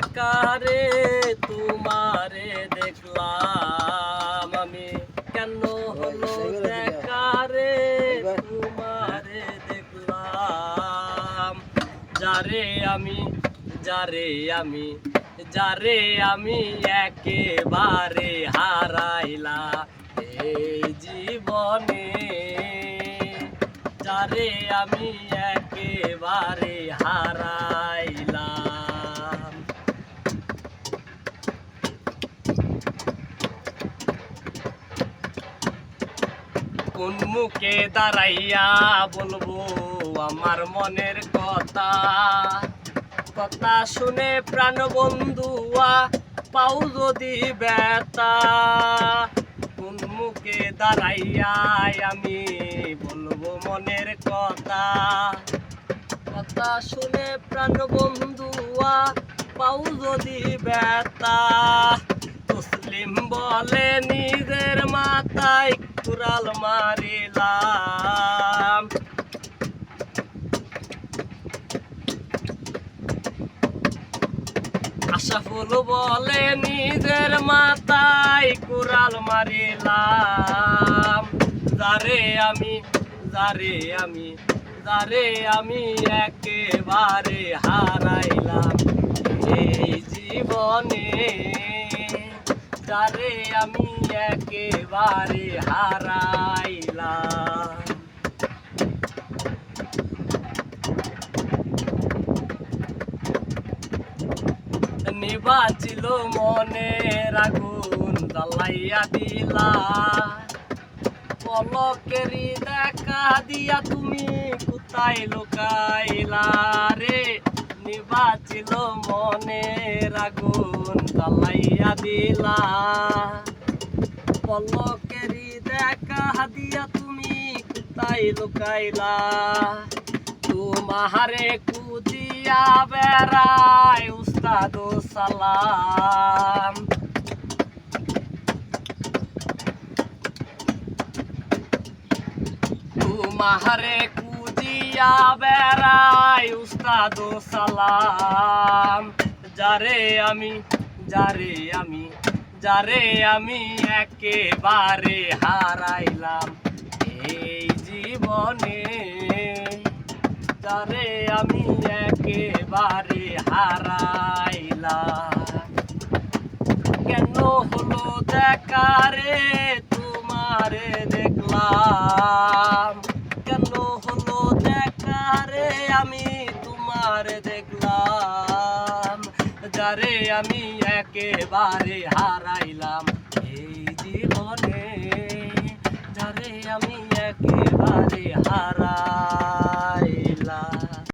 দেখারে তোমারে দেখলাম আমি, কেন হলো দেখারে তোমারে দেখলাম। যারে আমি যারে আমি যারে আমি একেবারে হারাইলাম এই জীবনে, যারে আমি একেবারে হারাইলাম। কোন মুখে দাঁড়াইয়া বলবো আমার মনের কথা, কথা শুনে প্রাণ বন্ধুয়া পাও যদি ব্যথা। কোন মুখে দাঁড়াইয়া আমি বলবো মনের কথা, কথা শুনে প্রাণ বন্ধুয়া পাও যদি ব্যথা। তসলিম বলে নিজের মাথায় কুড়াল মারিলাম, আশাফুল বলে নিজের মাথায় কুড়াল মারিলাম। যারে আমি যারে আমি যারে আমি একেবারে হারাইলাম এই জীবনে, যারে আমি একেবারে হারাইলাম। নিবাচিল মনের আগুন জ্বালাইয়া দিলা, পলকেরই দেখা দিয়া তুমি কোথায় লুকাইলা রে। নিবাচিল মনের আগুন জ্বালাইয়া দিলা, পলকেরই দেখা দিয়া তুমি কোথায় লুকাইলা। তোমারে কুদিয়া বেড়ায় উস্তাদ সালাম, তোমারে কুদিয়া বেড়ায় উস্তাদ সালাম। যারে আমি যারে আমি যারে আমি একেবারে হারাইলাম এই জীবনে, যারে আমি একেবারে হারাইলাম। কেন হলো দেখারে তোমারে দেখলাম, কেন হলো দেখারে আমি তোমারে দেখলাম। যারে আমি একেবারে হারাইলাম এই জীবনে, যারে আমি একেবারে